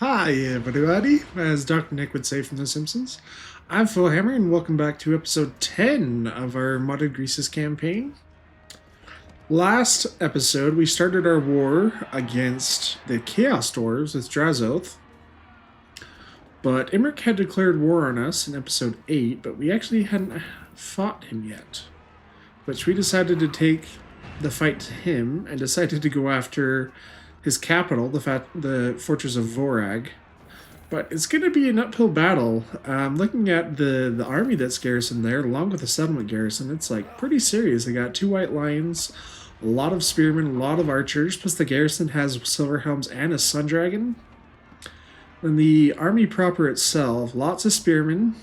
Hi, everybody. As Dr. Nick would say from The Simpsons, I'm Phil Hammer, and welcome back to episode 10 of our Modded Greases campaign. Last episode, we started our war against the Chaos Dwarves with Drazoth, but Imric had declared war on us in episode 8, but we actually hadn't fought him yet, which we decided to take the fight to him and decided to go after his capital, the Fortress of Vorag. But it's going to be an uphill battle. Looking at the army that's garrisoned there, along with the settlement garrison, it's like pretty serious. They got 2 white lions, a lot of spearmen, a lot of archers, plus the garrison has silver helms and a sun dragon. And the army proper itself, lots of spearmen.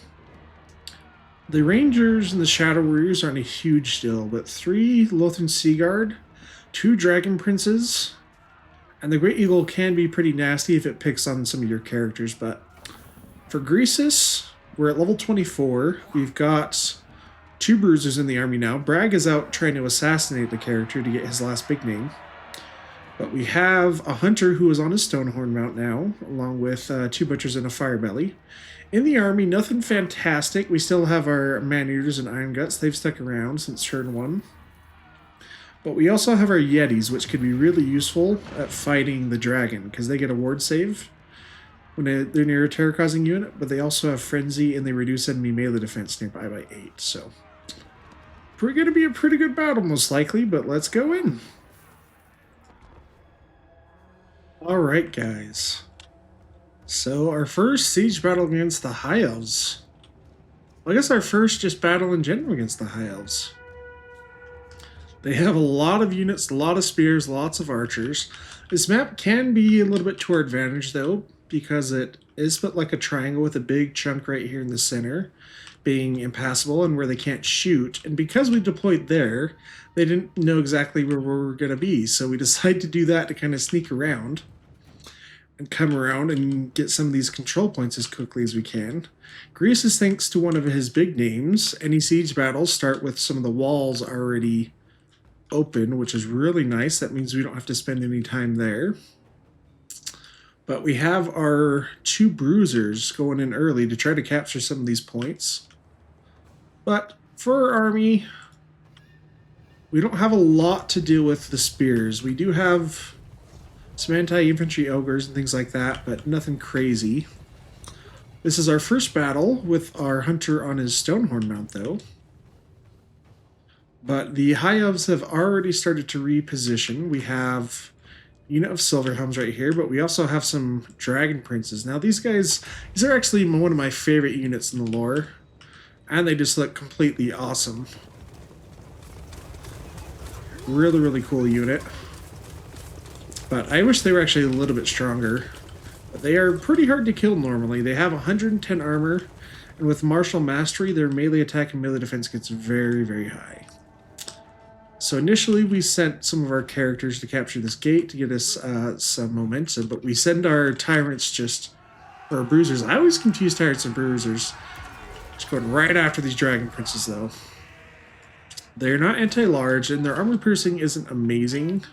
The rangers and the shadow warriors aren't a huge deal, but 3 Lothran Sea Guard, 2 dragon princes. And the Great Eagle can be pretty nasty if it picks on some of your characters, but for Greasus, we're at level 24. We've got 2 bruisers in the army now. Bragg is out trying to assassinate the character to get his last big name. But we have a hunter who is on his Stonehorn mount now, along with 2 butchers and a firebelly. In the army, nothing fantastic. We still have our man-eaters and iron guts. They've stuck around since turn 1. But we also have our Yetis, which could be really useful at fighting the dragon, because they get a ward save when they're near a terror-causing unit, but they also have Frenzy, and they reduce enemy melee defense nearby by 8, so we're going to be a pretty good battle, most likely, but let's go in. Alright, guys. So, our first siege battle against the High Elves. Well, I guess our first just battle in general against the High Elves. They have a lot of units, a lot of spears, lots of archers. This map can be a little bit to our advantage, though, because it is split like a triangle with a big chunk right here in the center being impassable and where they can't shoot. And because we deployed there, they didn't know exactly where we were going to be. So we decided to do that to kind of sneak around and come around and get some of these control points as quickly as we can. Greasus, thanks to one of his big names, any siege battles start with some of the walls already open, which is really nice. That means we don't have to spend any time there. But we have our 2 bruisers going in early to try to capture some of these points. But for our army, we don't have a lot to deal with the spears. We do have some anti-infantry ogres and things like that, but nothing crazy. This is our first battle with our hunter on his Stonehorn mount, though. But the High Elves have already started to reposition. We have a unit of Silver Helms right here, but we also have some Dragon Princes. Now these are actually one of my favorite units in the lore, and they just look completely awesome. Really, really cool unit. But I wish they were actually a little bit stronger. But they are pretty hard to kill normally. They have 110 armor, and with Martial Mastery, their melee attack and melee defense gets very, very high. So initially we sent some of our characters to capture this gate to get us some momentum, but we send our tyrants or bruisers. I always confuse tyrants and bruisers. Just going right after these dragon princes though. They're not anti-large and their armor piercing isn't amazing.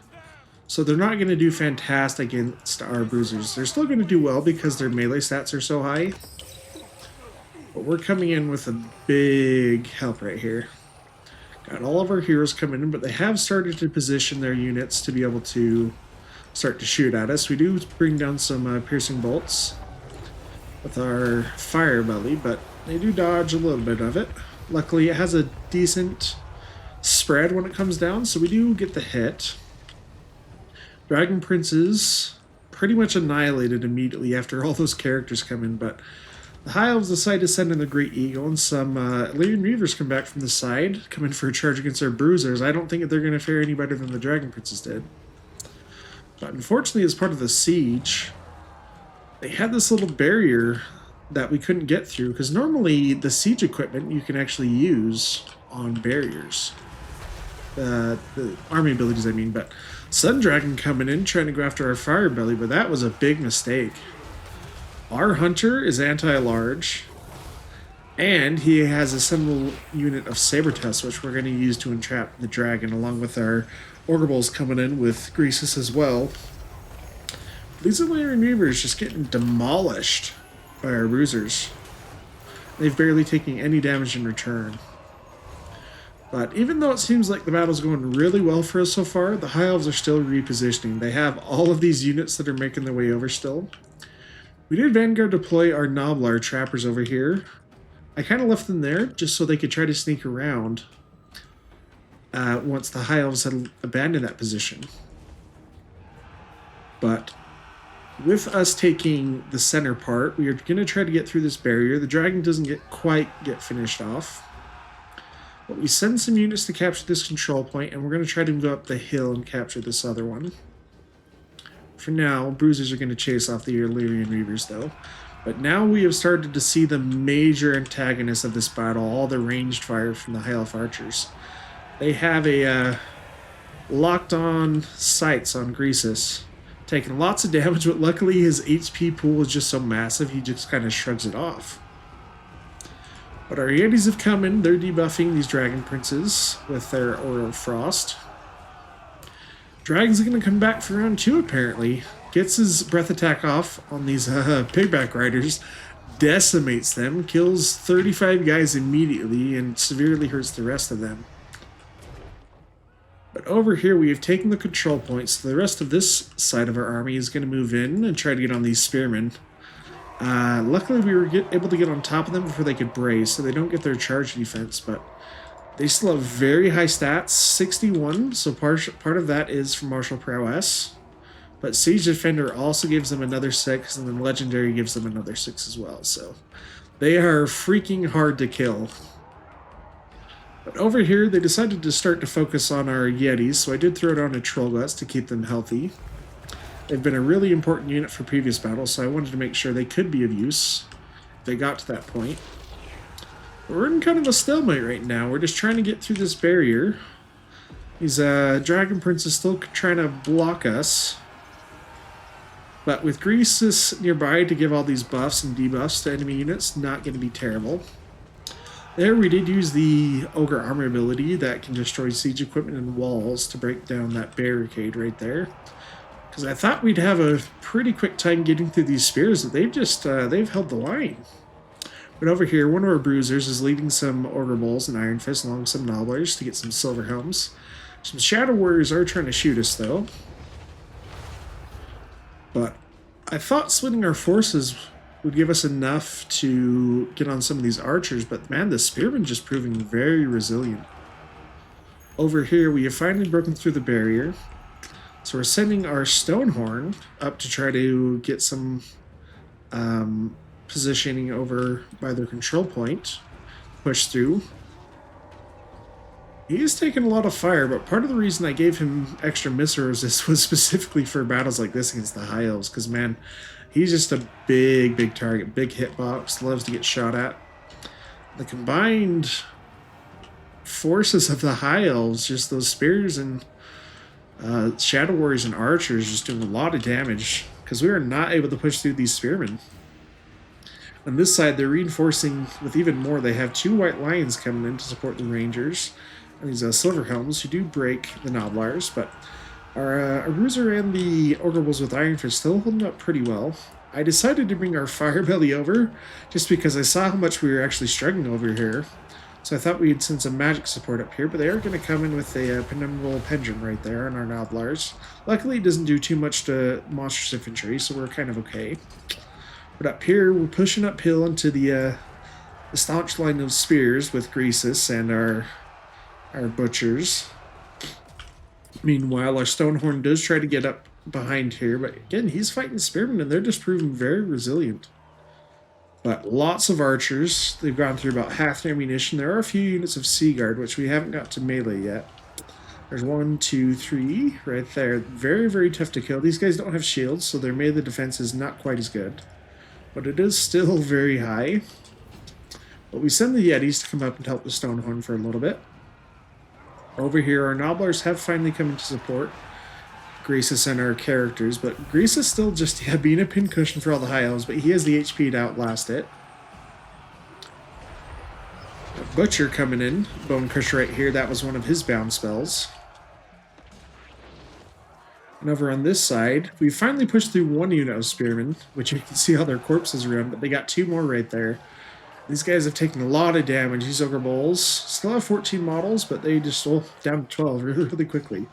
So they're not going to do fantastic against our bruisers. They're still going to do well because their melee stats are so high. But we're coming in with a big help right here. Got all of our heroes coming in, but they have started to position their units to be able to start to shoot at us. We do bring down some piercing bolts with our fire belly, but they do dodge a little bit of it. Luckily, it has a decent spread when it comes down, so we do get the hit. Dragon Princes pretty much annihilated immediately after all those characters come in, but the High Elves decide to send in the Great Eagle, and some Lyrian Reavers come back from the side, come in for a charge against our bruisers. I don't think that they're going to fare any better than the Dragon Princes did. But unfortunately, as part of the siege, they had this little barrier that we couldn't get through, because normally the siege equipment you can actually use on barriers. The army abilities, I mean, but Sun Dragon coming in, trying to go after our fire belly, but that was a big mistake. Our hunter is anti-large, and he has a single unit of saber tusk, which we're going to use to entrap the dragon, along with our Ogre coming in with Greasus as well. These Illyrian Reavers just getting demolished by our bruisers. They've barely taken any damage in return. But even though it seems like the battle's going really well for us so far, the High Elves are still repositioning. They have all of these units that are making their way over still. We did Vanguard deploy our Noblar trappers over here. I kind of left them there just so they could try to sneak around once the High Elves had abandoned that position. But with us taking the center part, we are going to try to get through this barrier. The dragon doesn't quite get finished off. But we send some units to capture this control point, and we're going to try to move up the hill and capture this other one. For now, bruisers are going to chase off the Illyrian Reavers, though. But now we have started to see the major antagonists of this battle, all the ranged fire from the High Elf archers. They have a locked-on sights on Greasus, taking lots of damage, but luckily his HP pool is just so massive, he just kind of shrugs it off. But our Yetis have come in, they're debuffing these Dragon Princes with their Aura of Frost. Dragon's going to come back for round 2, apparently. Gets his breath attack off on these pigback riders, decimates them, kills 35 guys immediately, and severely hurts the rest of them. But over here we have taken the control point, so the rest of this side of our army is going to move in and try to get on these spearmen. Luckily we were able to get on top of them before they could brace, so they don't get their charge defense, but they still have very high stats, 61, so part of that is from martial prowess. But Siege Defender also gives them another 6, and then Legendary gives them another 6 as well, so they are freaking hard to kill. But over here, they decided to start to focus on our Yetis, so I did throw down a Troll Guts to keep them healthy. They've been a really important unit for previous battles, so I wanted to make sure they could be of use if they got to that point. But we're in kind of a stalemate right now. We're just trying to get through this barrier. These Dragon Prince is still trying to block us. But with Greasus nearby to give all these buffs and debuffs to enemy units, not going to be terrible. There we did use the Ogre armor ability that can destroy siege equipment and walls to break down that barricade right there. Because I thought we'd have a pretty quick time getting through these spears, but they've held the line. But over here, one of our bruisers is leading some Ogre Bulls and Iron Fists along with some Nobblers to get some Silver Helms. Some Shadow Warriors are trying to shoot us though. But I thought splitting our forces would give us enough to get on some of these archers, but man, the spearmen just proving very resilient. Over here, we have finally broken through the barrier. So we're sending our Stonehorn up to try to get some positioning over by their control point. Push through. He's taken a lot of fire, but part of the reason I gave him extra missile resist was specifically for battles like this against the High Elves, because man, he's just a big target, big hitbox, loves to get shot at. The combined forces of the High Elves, just those spears and Shadow Warriors and Archers just doing a lot of damage, because we are not able to push through these spearmen. On this side, they're reinforcing with even more. They have 2 White Lions coming in to support the Rangers, and these Silver Helms who do break the Nobblars, but our Bruiser and the Ogre Bulls with Iron Fist still holding up pretty well. I decided to bring our Fire Belly over just because I saw how much we were actually struggling over here. So I thought we'd send some magic support up here, but they are going to come in with a Penumbral Pendulum right there on our Nobblars. Luckily, it doesn't do too much to Monstrous Infantry, so we're kind of okay. But up here, we're pushing uphill into the staunch line of spears with Greasus and our Butchers. Meanwhile, our Stonehorn does try to get up behind here, but again, he's fighting Spearmen, and they're just proving very resilient. But lots of archers. They've gone through about half their ammunition. There are a few units of Sea Guard, which we haven't got to melee yet. There's 1, 2, 3 right there. Very tough to kill. These guys don't have shields, so their melee defense is not quite as good. But it is still very high. But we send the Yetis to come up and help the Stonehorn for a little bit. Over here, our Nobblars have finally come into support Greasus and our characters, but Greasus still just being a pincushion for all the High Elves, but he has the HP to outlast it. Butcher coming in, Bone Crusher right here, that was one of his bound spells. And over on this side, we finally pushed through one unit of spearmen, which you can see all their corpses around, but they got 2 more right there. These guys have taken a lot of damage. These Ogre Bulls still have 14 models, but they just down to 12 really, really quickly.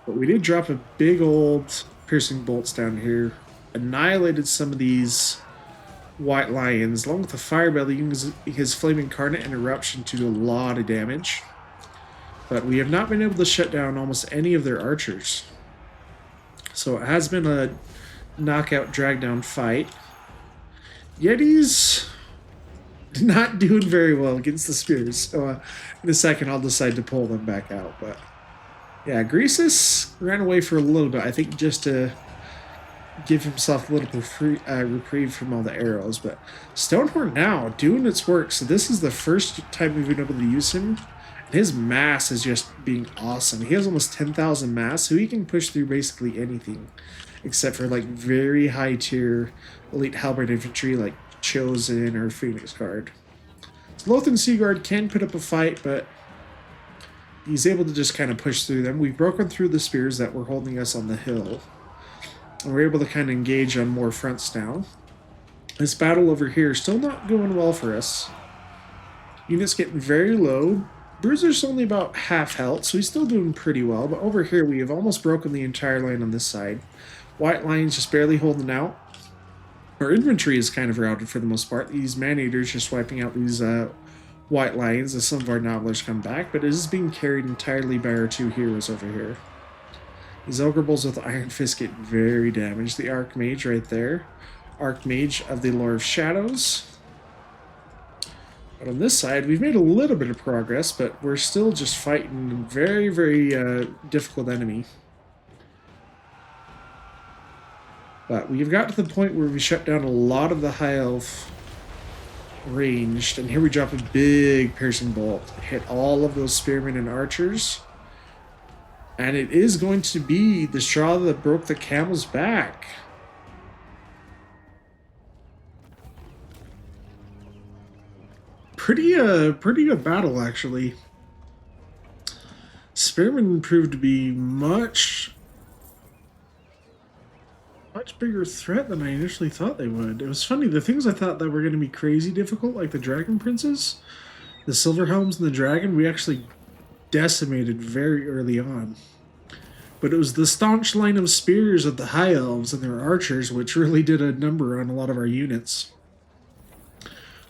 But we did drop a big old piercing bolts down here. Annihilated some of these white lions. Along with the fire belly, his flame incarnate and eruption to do a lot of damage. But we have not been able to shut down almost any of their archers. So it has been a knockout drag down fight. Yetis not doing very well against the spears. So in a second I'll decide to pull them back out. But yeah, Greasus ran away for a little bit, I think just to give himself a little reprieve from all the arrows. But Stonehorn now doing its work. So this is the first time we've been able to use him. His mass is just being awesome. He has almost 10,000 mass, so he can push through basically anything, except for like very high tier elite halberd infantry like Chosen or Phoenix Guard. So Lothan Seaguard can put up a fight, but he's able to just kind of push through them. We've broken through the spears that were holding us on the hill, and we're able to kind of engage on more fronts now. This battle over here is still not going well for us. Units getting very low. Bruiser's only about half health, so he's still doing pretty well. But over here, we have almost broken the entire line on this side. White Lions just barely holding out. Our infantry is kind of routed for the most part. These man-eaters just wiping out these White Lions as some of our nobblers come back. But it is being carried entirely by our 2 heroes over here. These Ogre Bulls with Iron Fist get very damaged. The Archmage right there. Archmage of the Lore of Shadows. But on this side, we've made a little bit of progress, but we're still just fighting a very, very difficult enemy. But we've got to the point where we shut down a lot of the high elf ranged, and here we drop a big piercing bolt. Hit all of those spearmen and archers. And it is going to be the straw that broke the camel's back. Pretty good battle, actually. Spearmen proved to be much bigger threat than I initially thought they would. It was funny, the things I thought that were going to be crazy difficult, like the Dragon Princes, the Silver Helms and the Dragon, we actually decimated very early on. But it was the staunch line of spears of the High Elves and their archers which really did a number on a lot of our units.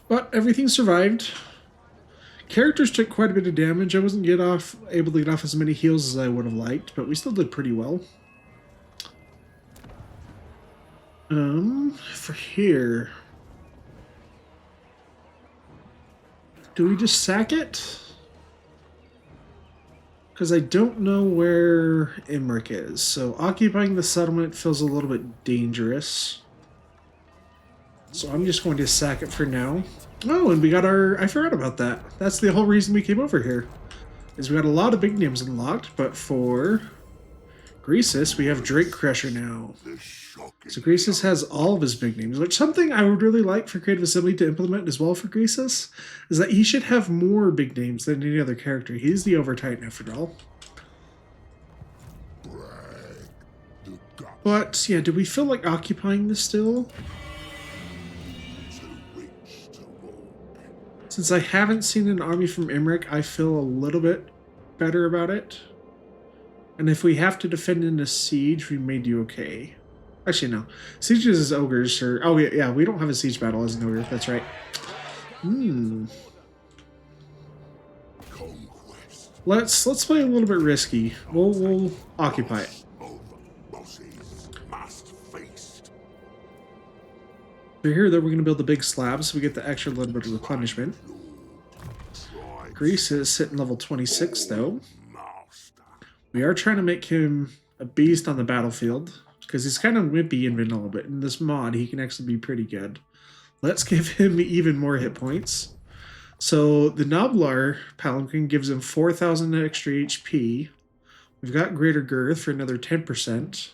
But everything survived. Characters took quite a bit of damage. I wasn't able to get off as many heals as I would have liked, but we still did pretty well. For here, do we just sack it? Because I don't know where Imric is, so occupying the settlement feels a little bit dangerous. So I'm just going to sack it for now. Oh, and we got our... I forgot about that. That's the whole reason we came over here. Is we got a lot of big names unlocked, but for Greasus, we have Drake Crusher now. So Greasus has all of his big names, which something I would really like for Creative Assembly to implement as well for Greasus, is that he should have more big names than any other character. He's the Over-Titan after all. But, yeah, do we feel like occupying this still? Since I haven't seen an army from Imric, I feel a little bit better about it. And if we have to defend in a siege, we may do okay. Actually, no. Sieges is ogres, or... Oh, yeah, we don't have a siege battle as an ogre. That's right. Let's play a little bit risky. We'll occupy it. So here, though, we're going to build the big slabs, so we get the extra little bit of replenishment. Grease is sitting level 26, though. We are trying to make him a beast on the battlefield, because he's kind of wimpy and vanilla, but in this mod, he can actually be pretty good. Let's give him even more hit points. So the Noblar Palanquin gives him 4,000 extra HP. We've got Greater Girth for another 10%.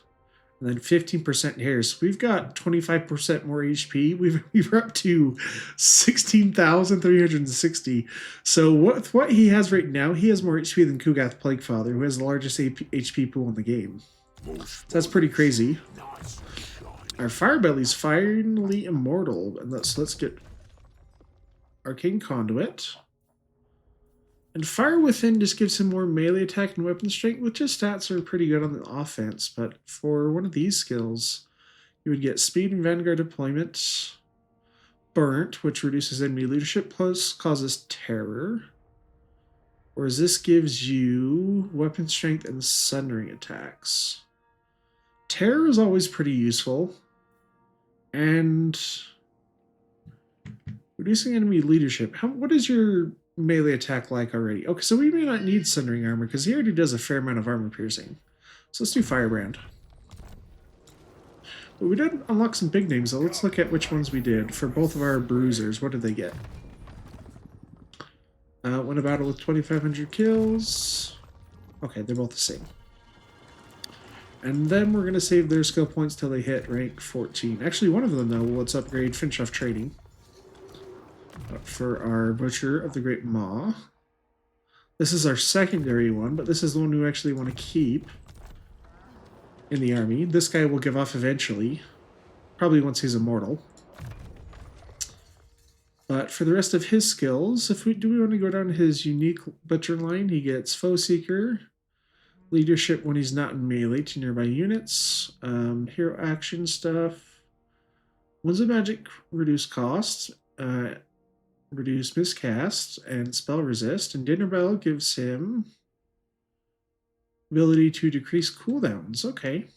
And then 15% hair. So we've got 25% more HP. We're up to 16,360. So what he has right now, he has more HP than Kugath Plaguefather, who has the largest HP pool in the game. So that's pretty crazy. Our Firebelly's finally immortal, and let's get Arcane Conduit. And Fire Within just gives him more melee attack and weapon strength, which his stats are pretty good on the offense. But for one of these skills, you would get Speed and Vanguard Deployment, Burnt, which reduces enemy leadership plus causes terror. Whereas this gives you weapon strength and sundering attacks. Terror is always pretty useful. And reducing enemy leadership. What is your melee attack like already? Okay, so we may not need Sundering Armor because he already does a fair amount of armor piercing. So let's do Firebrand. But we did unlock some big names, though. Let's look at which ones we did. For both of our bruisers, what did they get? Win a battle with 2,500 kills. Okay, they're both the same. And then we're going to save their skill points till they hit rank 14. Actually, one of them, though, let's upgrade Finish Off Trading. For our Butcher of the Great Maw. This is our secondary one, but this is the one we actually want to keep in the army. This guy will give off eventually, probably once he's immortal. But for the rest of his skills, do we want to go down his unique Butcher line, he gets Foe Seeker, Leadership when he's not in melee to nearby units, hero action stuff, Winds of Magic reduce costs, reduce miscast, and spell resist, and Dinner Bell gives him ability to decrease cooldowns. Okay.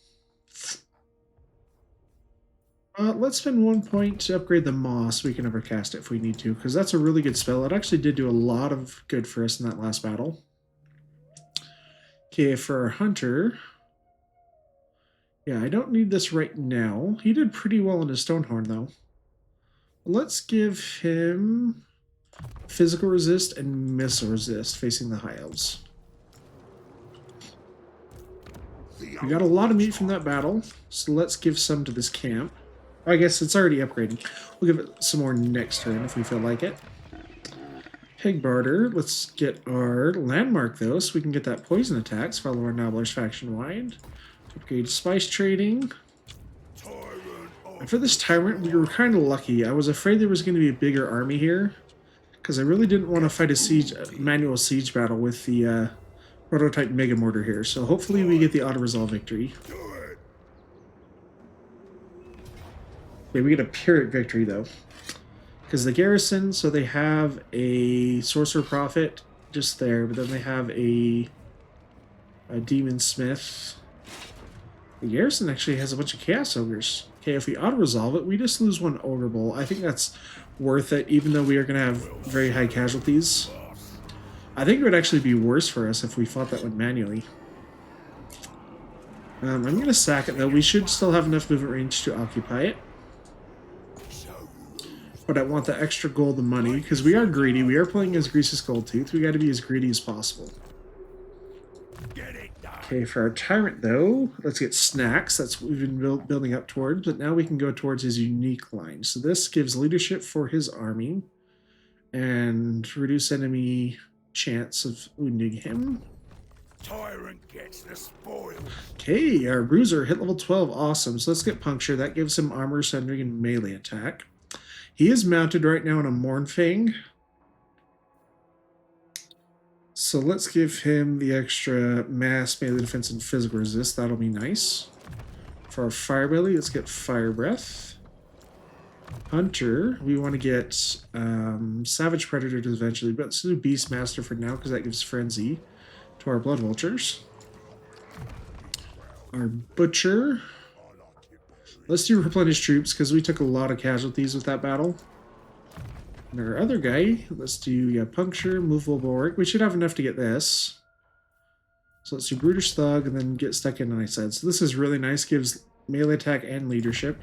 Let's spend 1 point to upgrade the Maw so we can ever cast it if we need to, because that's a really good spell. It actually did do a lot of good for us in that last battle. Okay, for our Hunter, yeah, I don't need this right now. He did pretty well in his Stonehorn, though. Let's give him physical resist and missile resist facing the High Elves. We got a lot of meat from that battle, so let's give some to this camp. I guess it's already upgrading. We'll give it some more next turn if we feel like it. Pig Barter. Let's get our landmark, though, so we can get that poison attacks. Follow our Nobblers faction wide. Upgrade Spice Trading. And for this Tyrant, we were kind of lucky. I was afraid there was going to be a bigger army here, because I really didn't want to fight a manual siege battle with the prototype Mega Mortar here. So hopefully we get the auto-resolve victory. Okay, we get a Pyrrhic victory, though. Because the garrison, so they have a Sorcerer Prophet just there, but then they have a Demon Smith. The garrison actually has a bunch of Chaos Ogres. Okay, if we auto-resolve it, we just lose one Ogre Bowl. I think that's worth it, even though we are going to have very high casualties. I think it would actually be worse for us if we fought that one manually. I'm going to sack it, though. We should still have enough movement range to occupy it. But I want the extra gold and money, because we are greedy. We are playing as Grease's Goldtooth. We got to be as greedy as possible. Okay, for our Tyrant, though, let's get snacks. That's what we've been building up towards, but now we can go towards his unique line. So this gives leadership for his army and reduce enemy chance of wounding him. Tyrant gets the spoil. Okay, our Bruiser hit level 12. Awesome. So let's get Puncture. That gives him armor, sundering, and melee attack. He is mounted right now on a Mournfang. So let's give him the extra mass, melee defense, and physical resist. That'll be nice. For our Firebelly, let's get Fire Breath. Hunter, we want to get Savage Predators eventually, but let's do Beastmaster for now because that gives Frenzy to our Blood Vultures. Our Butcher. Let's do Replenish Troops because we took a lot of casualties with that battle. And our other guy, let's do Puncture, Movable Bulwark. We should have enough to get this. So let's do Brutish Thug and then get stuck in, I said. So this is really nice, gives melee attack and leadership.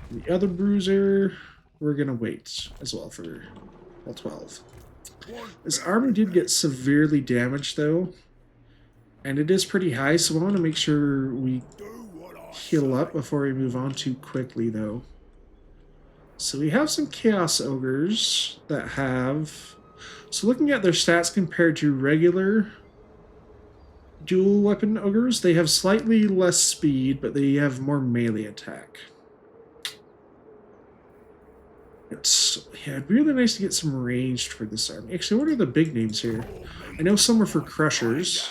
The other Bruiser, we're going to wait as well for level 12. This armor did get severely damaged, though. And it is pretty high, so I want to make sure we heal up before we move on too quickly, though. So we have some Chaos Ogres that have... So looking at their stats compared to regular dual weapon ogres. They have slightly less speed, but they have more melee attack. It's really nice to get some ranged for this army. Actually, what are the big names here? I know some are for crushers,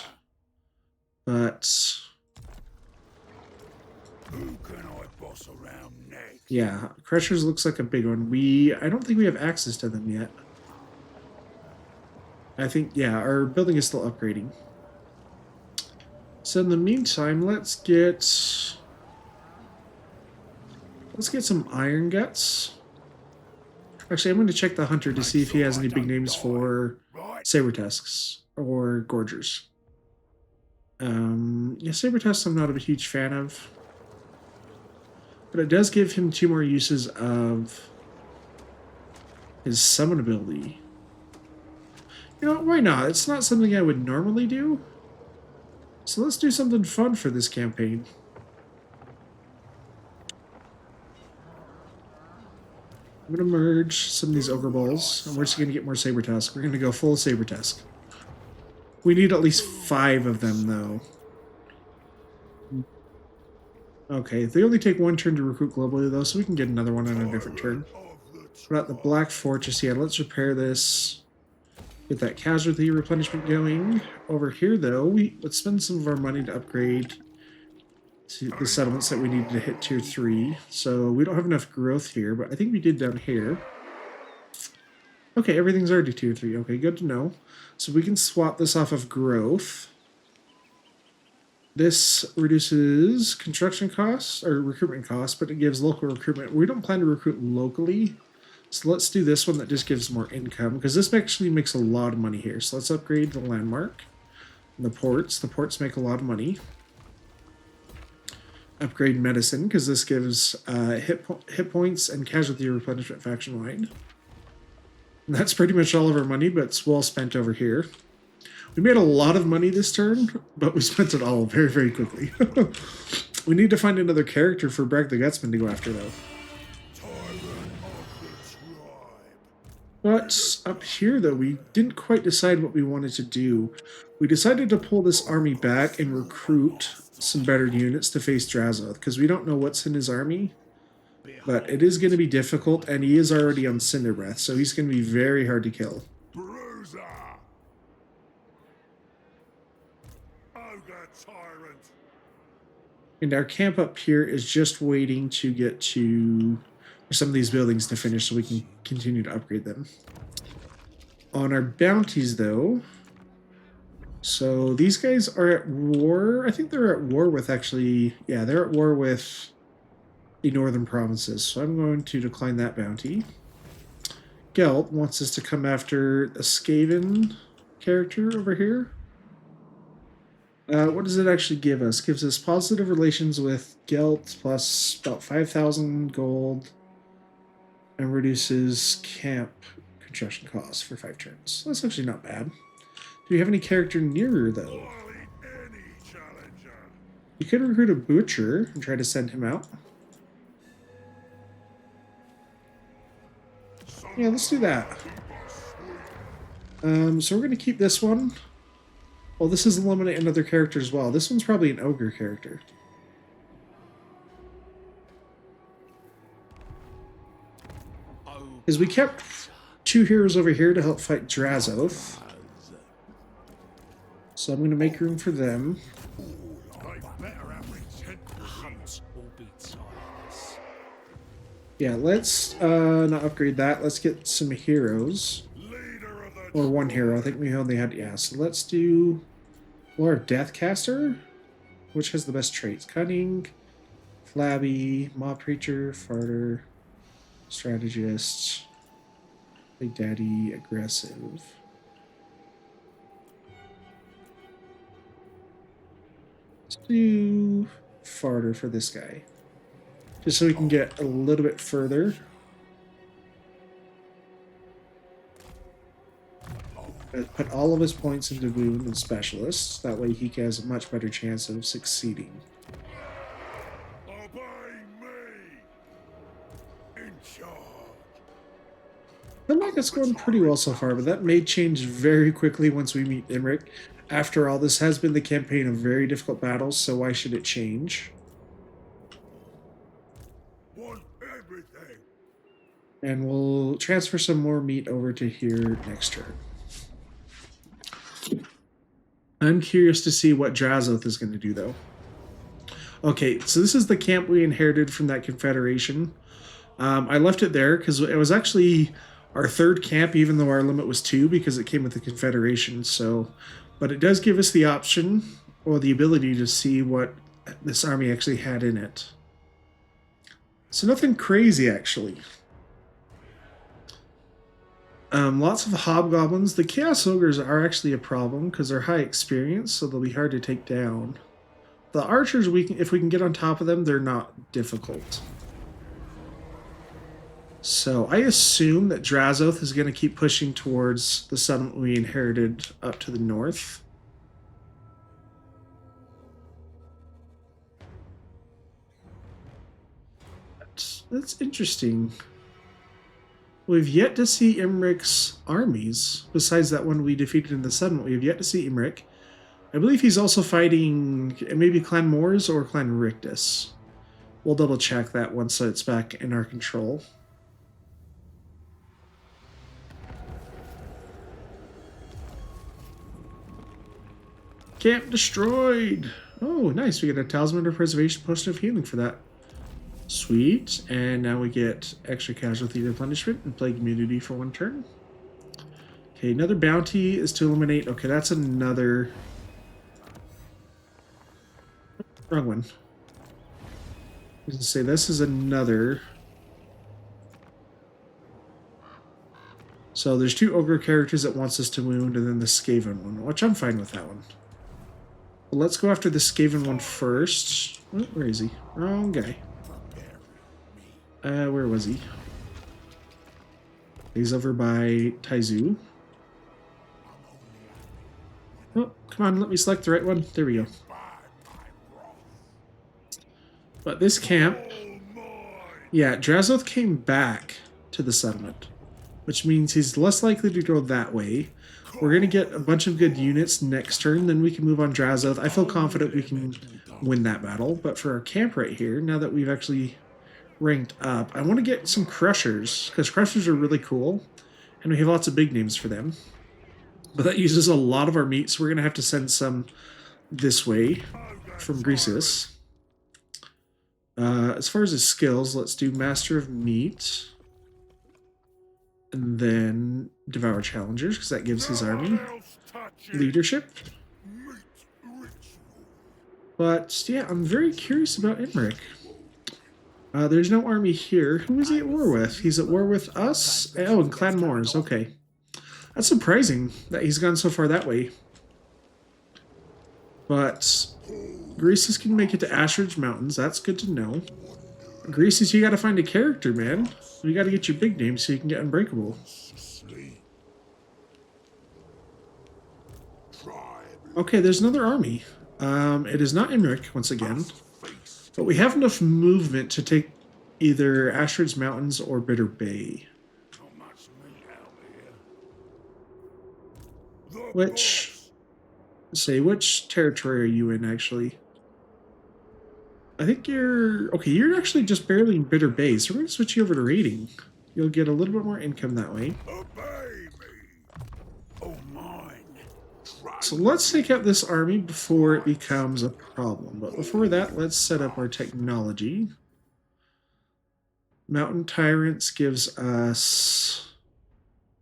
but Who can I boss around next? yeah, crushers looks like a big one. I don't think we have access to them yet. I think, yeah, our building is still upgrading. So in the meantime, let's get some iron guts. Actually, I'm going to check the hunter to see if he has any big names for saber tusks or gorgers. Yeah, saber tusks I'm not a huge fan of, but it does give him 2 more uses of his summon ability. You know, why not? It's not something I would normally do. So let's do something fun for this campaign. I'm going to merge some of these ogre balls, and we're just going to get more saber tusk. We're going to go full saber tusk. We need at least 5 of them, though. Okay, they only take 1 turn to recruit globally, though, so we can get another one on a different turn. What about the Black Fortress? Yeah, let's repair this. Get that casualty replenishment going. Over here, though, let's spend some of our money to upgrade to the settlements that we need to hit tier 3. So we don't have enough growth here, but I think we did down here. Okay, everything's already tier 3. Okay, good to know. So we can swap this off of growth. This reduces construction costs, or recruitment costs, but it gives local recruitment. We don't plan to recruit locally. So let's do this one that just gives more income, because this actually makes a lot of money here. So let's upgrade the landmark. And the ports. The ports make a lot of money. Upgrade medicine, because this gives hit points and casualty replenishment faction-wide. And that's pretty much all of our money, but it's well spent over here. We made a lot of money this turn, but we spent it all very, very quickly. We need to find another character for Bragg the Gutsman to go after, though. But up here, though, we didn't quite decide what we wanted to do. We decided to pull this army back and recruit some better units to face Drazoth, because we don't know what's in his army. But it is going to be difficult, and he is already on Cinder Breath, so he's going to be very hard to kill. Bruiser! Ogre tyrant! And our camp up here is just waiting to get to some of these buildings to finish so we can continue to upgrade them. On our bounties, though, so these guys are at war. I think they're at war with, actually, yeah, they're at war with the northern provinces. So I'm going to decline that bounty. Gelt wants us to come after a Skaven character over here. What does it actually give us? It gives us positive relations with Gelt plus about 5,000 gold and reduces camp construction costs for 5 turns. That's actually not bad. Do we have any character nearer, though? You could recruit a butcher and try to send him out. Yeah, let's do that. So we're going to keep this one. Well, this is eliminate another character as well. This one's probably an ogre character. Because we kept 2 heroes over here to help fight Drazoth. So I'm going to make room for them. Yeah, let's not upgrade that. Let's get some heroes. Or 1 hero. I think we only had, yeah. So let's do Lord Deathcaster, which has the best traits. Cunning, Flabby, Mob Preacher, Farter, Strategist, Big Daddy, Aggressive. Let's do Farter for this guy. Just so we can get a little bit further. Put all of his points into Wound and Specialists. That way he has a much better chance of succeeding. Obey me! In charge! I feel like it's going pretty well so far, but that may change very quickly once we meet Imric. After all, this has been the campaign of very difficult battles, so why should it change? Want everything. And we'll transfer some more meat over to here next turn. I'm curious to see what Drazoth is going to do, though. Okay, so this is the camp we inherited from that Confederation. I left it there because it was actually our third camp, even though our limit was 2, because it came with the Confederation. So, but it does give us the option or the ability to see what this army actually had in it. So nothing crazy, actually. Lots of hobgoblins. The Chaos Ogres are actually a problem because they're high experience, so they'll be hard to take down. The archers, if we can get on top of them, they're not difficult. So I assume that Drazoth is going to keep pushing towards the settlement we inherited up to the north. That's interesting. We've yet to see Imric's armies. Besides that one we defeated in the settlement, we have yet to see Imric. I believe he's also fighting maybe Clan Moors or Clan Rictus. We'll double check that once it's back in our control. Camp destroyed! Oh, nice. We get a Talisman of Preservation, Potion of Healing for that. Sweet. And now we get extra casualty replenishment and plague immunity for 1 turn. Okay, another bounty is to eliminate. Okay, that's another. Wrong one. I was going to say this is another. So there's 2 Ogre characters that wants us to wound, and then the Skaven one, which I'm fine with that one. Well, let's go after the Skaven one first. Oh, where is he? Wrong guy. Where was he? He's over by Taizu. Oh, come on, let me select the right one. There we go. But this camp... Yeah, Drazoth came back to the settlement, which means he's less likely to go that way. We're going to get a bunch of good units next turn, then we can move on Drazoth. I feel confident we can win that battle, but for our camp right here, now that we've actually ranked up, I want to get some Crushers, because Crushers are really cool, and we have lots of big names for them. But that uses a lot of our meat, so we're going to have to send some this way from Greasus. As far as his skills, let's do Master of Meat. And then Devour Challengers, because that gives his army leadership. But, yeah, I'm very curious about Imric. There's no army here. Who is he at war with? He's at war with us? Oh, and Clan Moors. Okay. That's surprising that he's gone so far that way. But Greasus can make it to Ashridge Mountains. That's good to know. Greasus, you gotta find a character, man. You gotta get your big name so you can get Unbreakable. Okay, there's another army. It is not Imric, once again. But we have enough movement to take either Ashridge Mountains or Bitter Bay. Which territory are you in, actually? I think you're... Okay, you're actually just barely in Bitter Bay, so we're going to switch you over to raiding. You'll get a little bit more income that way. So let's take out this army before it becomes a problem. But before that, let's set up our technology. Mountain Tyrants gives us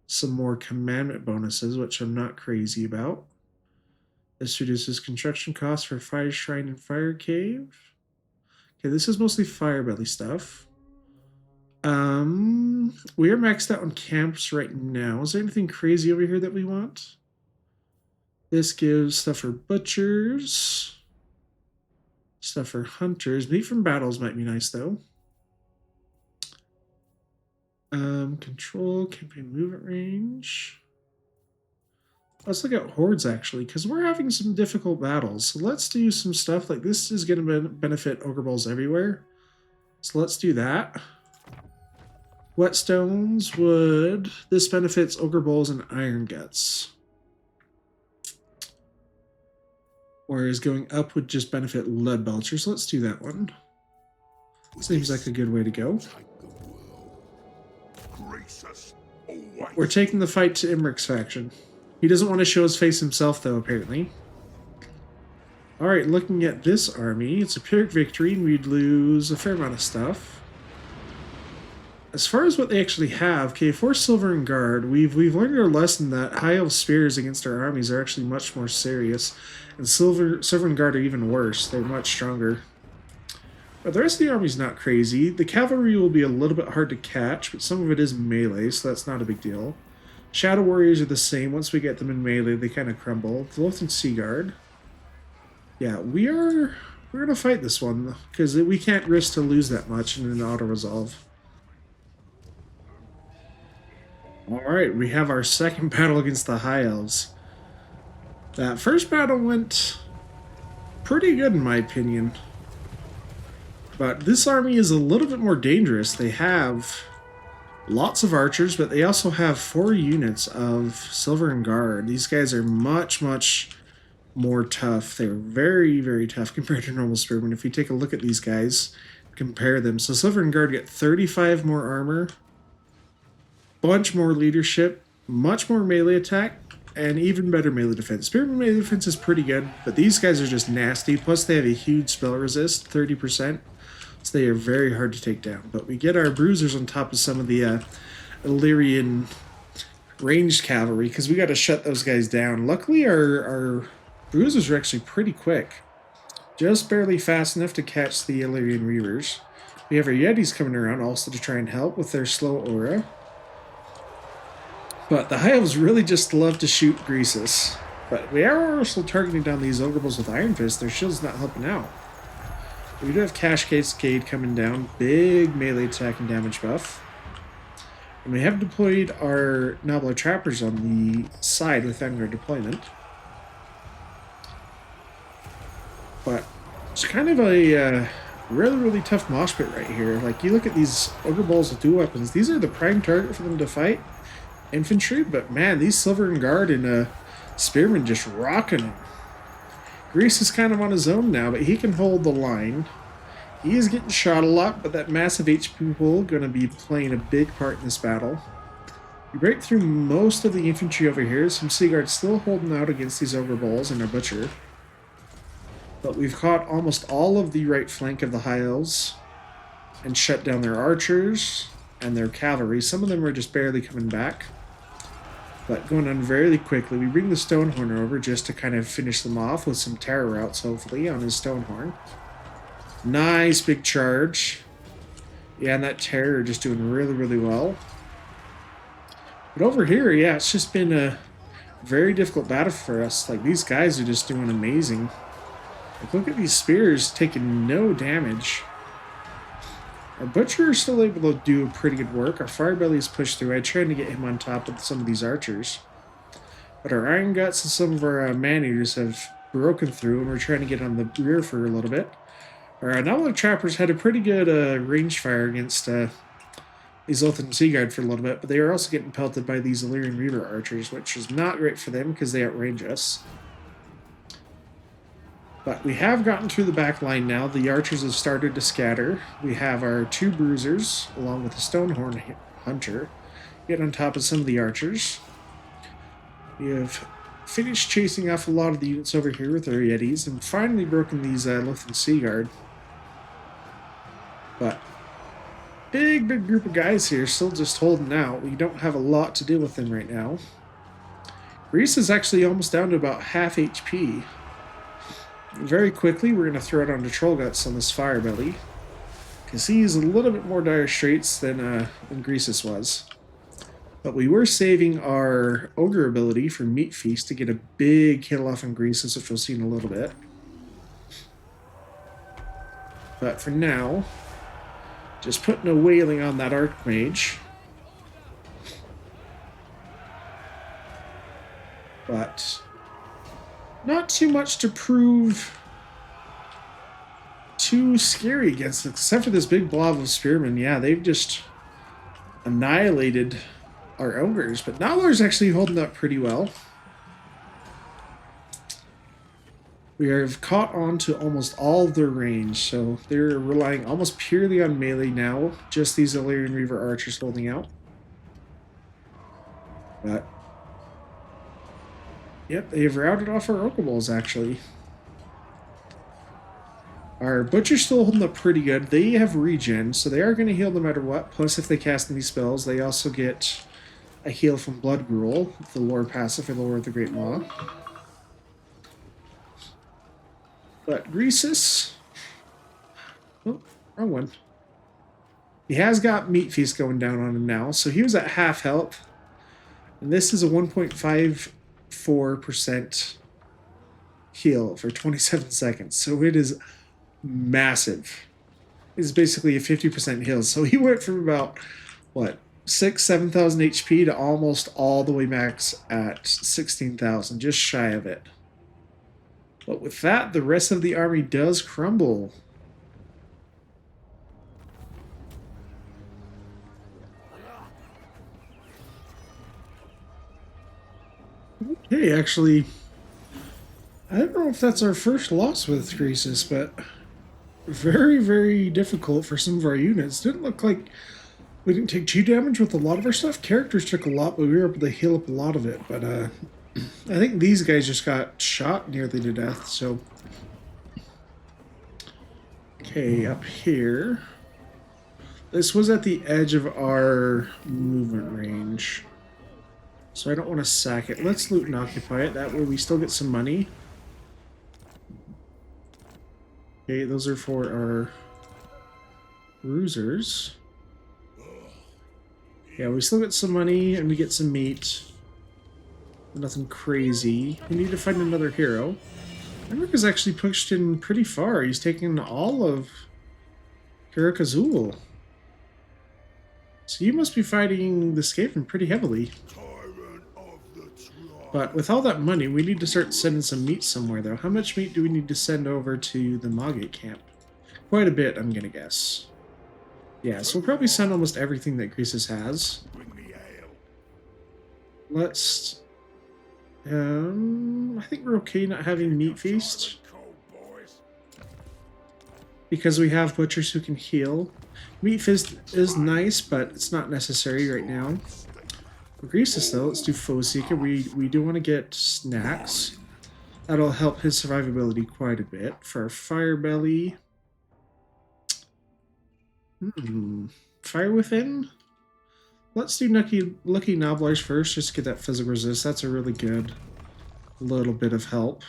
some more commandment bonuses, which I'm not crazy about. This reduces construction costs for Fire Shrine and Fire Cave. Okay, this is mostly Firebelly stuff. We are maxed out on camps right now. Is there anything crazy over here that we want? This gives stuff for butchers. Stuff for hunters. Meat from battles might be nice, though. Control, campaign movement range. Let's look at hordes, actually, because we're having some difficult battles. So let's do some stuff like this is going to benefit Ogre Balls everywhere. So let's do that. Whetstones would... This benefits Ogre Balls and Iron Guts. Whereas going up would just benefit Lead Belcher, so let's do that one. Seems like a good way to go. We're taking the fight to Imric's faction. He doesn't want to show his face himself, though, apparently. Alright, looking at this army, it's a Pyrrhic victory, and we'd lose a fair amount of stuff. As far as what they actually have, okay, for Silver and Guard, we've learned our lesson that High Elf Spears against our armies are actually much more serious, and Silver and Guard are even worse. They're much stronger. But the rest of the army's not crazy. The cavalry will be a little bit hard to catch, but some of it is melee, so that's not a big deal. Shadow Warriors are the same. Once we get them in melee, they kind of crumble. The Lothran Sea Guard. Yeah, we're going to fight this one, because we can't risk to lose that much in an auto-resolve. Alright, we have our second battle against the High Elves. That first battle went pretty good in my opinion. But this army is a little bit more dangerous. They have lots of archers, but they also have 4 units of Silver and Guard. These guys are much, much more tough. They're very, very tough compared to normal spearmen. If you take a look at these guys, compare them. So Silver and Guard get 35 more armor, bunch more leadership, much more melee attack, and even better melee defense. Spearman melee defense is pretty good, but these guys are just nasty. Plus they have a huge spell resist, 30%, so they are very hard to take down. But we get our bruisers on top of some of the Illyrian ranged cavalry, because we got to shut those guys down. Luckily our bruisers are actually pretty quick. Just barely fast enough to catch the Illyrian Reavers. We have our Yetis coming around also to try and help with their slow aura. But the High Elves really just love to shoot Greasus. But we are also targeting down these Ogre Bulls with Iron Fist. Their shield's not helping out. We do have Cash Cascade coming down. Big melee attack and damage buff. And we have deployed our Nobbler Trappers on the side with Vanguard deployment. But it's kind of a really, really tough mosh pit right here. Like, you look at these Ogre Bulls with dual weapons. These are the prime target for them to fight. Infantry, but man, these Silver and Guard and Spearmen just rocking them. Grease is kind of on his own now, but he can hold the line. He is getting shot a lot, but that massive HP pool going to be playing a big part in this battle. We break through most of the infantry over here. Some Sea Guards still holding out against these Ogre Bulls and our Butcher. But we've caught almost all of the right flank of the High Elves and shut down their archers and their cavalry. Some of them are just barely coming back. But going on very quickly, we bring the Stonehorn over just to kind of finish them off with some terror routes, hopefully, on his Stonehorn. Nice big charge. Yeah, and that terror just doing really, really well. But over here, yeah, it's just been a very difficult battle for us. Like, these guys are just doing amazing. Like, look at these spears taking no damage. Our Butcher is still able to do pretty good work. Our Firebelly's pushed through. I tried to get him on top of some of these archers. But our Iron Guts and some of our Man-Eaters have broken through, and we're trying to get on the rear for a little bit. Our Nobbler Trappers had a pretty good range fire against these Lothran Sea Guard for a little bit, but they are also getting pelted by these Illyrian Reaver archers, which is not great for them because they outrange us. But we have gotten through the back line now. The archers have started to scatter. We have our 2 bruisers, along with the Stonehorn Hunter, get on top of some of the archers. We have finished chasing off a lot of the units over here with our Yetis, and finally broken these Lothran Sea Guard. But big group of guys here, still just holding out. We don't have a lot to do with them right now. Grease is actually almost down to about half HP. Very quickly, we're going to throw it on the Troll Guts on this Firebelly, because he's a little bit more dire straits than Greasus was. But we were saving our Ogre ability for Meat Feast to get a big kill off on Greasus, which we'll see in a little bit. But for now, just putting a wailing on that Archmage. But not too much to prove too scary against it, except for this big blob of Spearmen. Yeah, they've just annihilated our Ogres, but Nobbler's actually holding up pretty well. We have caught on to almost all of their range, so they're relying almost purely on melee now. Just these Illyrian Reaver archers holding out. But yep, they've routed off our Ogre Bulls, actually. Our Butcher's still holding up pretty good. They have regen, so they are going to heal no matter what. Plus, if they cast any spells, they also get a heal from Blood Gruel, the lore passive for the Lord of the Great Maw. But Greasus... Oh, wrong one. He has got Meat Feast going down on him now, so he was at half health. And this is a 1.54% heal for 27 seconds, so it is massive. It's basically a 50% heal. So he went from about, what, 7,000 HP to almost all the way max at 16,000, just shy of it. But with that, the rest of the army does crumble. Okay, actually, I don't know if that's our first loss with Greasus, but very, very difficult for some of our units. Didn't look like we didn't take too damage with a lot of our stuff. Characters took a lot, but we were able to heal up a lot of it. But I think these guys just got shot nearly to death, so... Okay, up here. This was at the edge of our movement range, so I don't want to sack it. Let's loot and occupy it. That way we still get some money. Okay, those are for our bruisers. Yeah, we still get some money and we get some meat. Nothing crazy. We need to find another hero. Emmerich is actually pushed in pretty far. He's taken all of Hirakazul. So you must be fighting the Skaven pretty heavily. But with all that money, we need to start sending some meat somewhere, though. How much meat do we need to send over to the Maugate camp? Quite a bit, I'm going to guess. Yeah, so we'll probably send almost everything that Greasus has. Let's... I think we're okay not having Meat Feast. Because we have Butchers who can heal. Meat Feast is nice, but it's not necessary right now. For Greasus, though, let's do Foe Seeker. We do want to get snacks. That'll help his survivability quite a bit. For our Fire Belly... Fire Within? Let's do Lucky Nobblers first, just to get that physical resist. That's a really good little bit of help.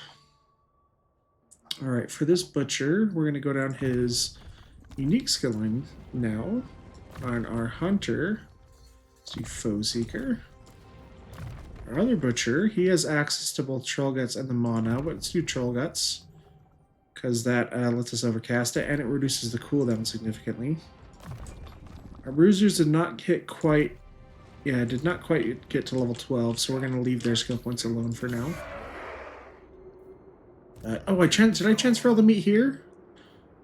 Alright, for this Butcher, we're going to go down his unique skill line now. On our Hunter, let's do Foe Seeker. Our other Butcher, he has access to both Troll Guts and the Maw now, but let's do Troll Guts. Because that lets us overcast it, and it reduces the cooldown significantly. Our Bruisers did not hit quite... Yeah, did not quite get to level 12, so we're going to leave their skill points alone for now. Oh, did I transfer all the meat here?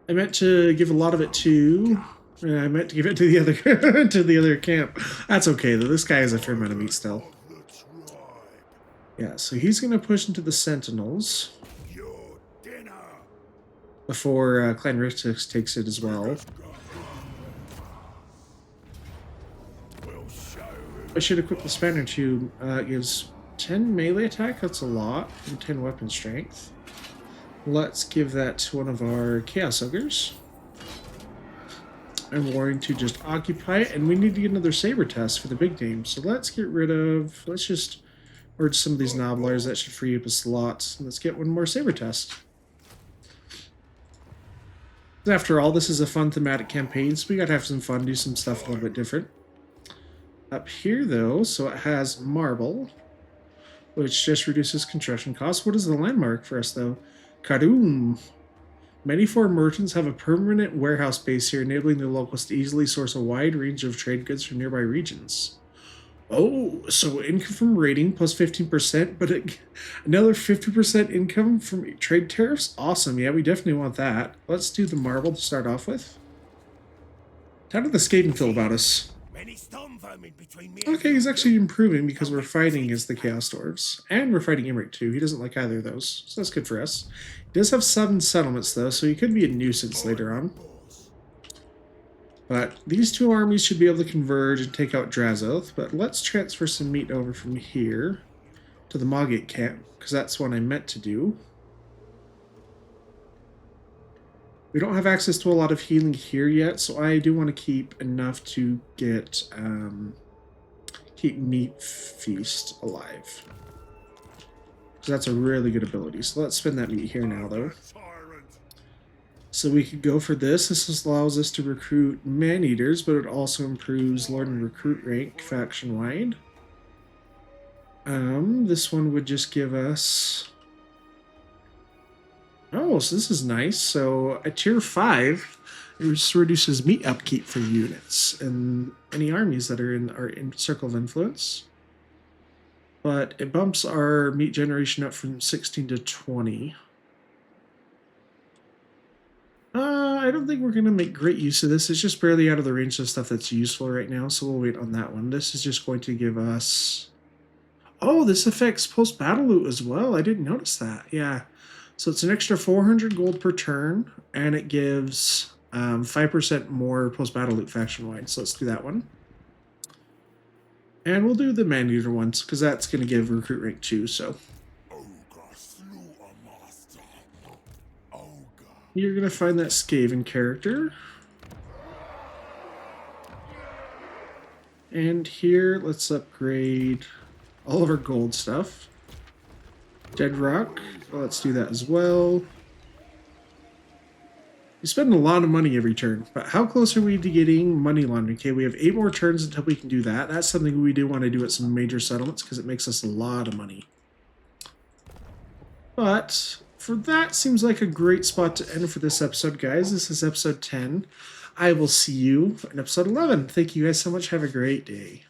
I meant to give a lot of it to... I meant to give it to the other to the other camp. That's okay, though. This guy has a fair amount of meat still. Yeah, so he's going to push into the Sentinels. Before Clan Rixix takes it as well. I should equip the Spanner too. It gives 10 melee attack, that's a lot, and 10 weapon strength. Let's give that to one of our Chaos Ogres. I'm going to just occupy it, and we need to get another Saber test for the big game. So let's get rid of... Let's just merge some of these Nobblers. That should free up a slot. Let's get one more Saber test. After all, this is a fun thematic campaign, so we gotta have some fun, do some stuff a little bit different. Up here, though, so it has Marble, which just reduces construction costs. What is the landmark for us, though? Kadoom! Many foreign merchants have a permanent warehouse base here, enabling the locals to easily source a wide range of trade goods from nearby regions. Oh, so income from raiding plus 15%, but another 50% income from trade tariffs? Awesome, yeah, we definitely want that. Let's do the Marble to start off with. How did the Skaven feel about us? Any storm vermin between me. Okay, he's actually improving because we're fighting as the Chaos Dwarves. And we're fighting Emmerich too. He doesn't like either of those, so that's good for us. He does have 7 settlements though, so he could be a nuisance later on. But these 2 armies should be able to converge and take out Drazoth. But let's transfer some meat over from here to the Maugate camp, because that's what I meant to do. We don't have access to a lot of healing here yet, so I do want to keep enough to get keep Meat Feast alive. So that's a really good ability. So let's spend that meat here now, though. So we could go for this. This allows us to recruit man-eaters, but it also improves Lord and Recruit rank faction-wide. This one would just give us... Oh, so this is nice. So at tier 5, it just reduces meat upkeep for units and any armies that are in Circle of Influence. But it bumps our meat generation up from 16 to 20. I don't think we're going to make great use of this. It's just barely out of the range of stuff that's useful right now, so we'll wait on that one. This is just going to give us... Oh, this affects post-battle loot as well. I didn't notice that. Yeah. So it's an extra 400 gold per turn, and it gives 5% more post-battle loot faction-wide. So let's do that one. And we'll do the man-eater ones, because that's going to give recruit rank 2, so... You're going to find that Skaven character. And here, let's upgrade all of our gold stuff. Dead Rock, let's do that as well. We spend a lot of money every turn, but how close are we to getting money laundering? Okay, we have 8 more turns until we can do that. That's something we do want to do at some major settlements because it makes us a lot of money. But... for that, seems like a great spot to end for this episode, guys. This is episode 10. I will see you in episode 11. Thank you guys so much. Have a great day.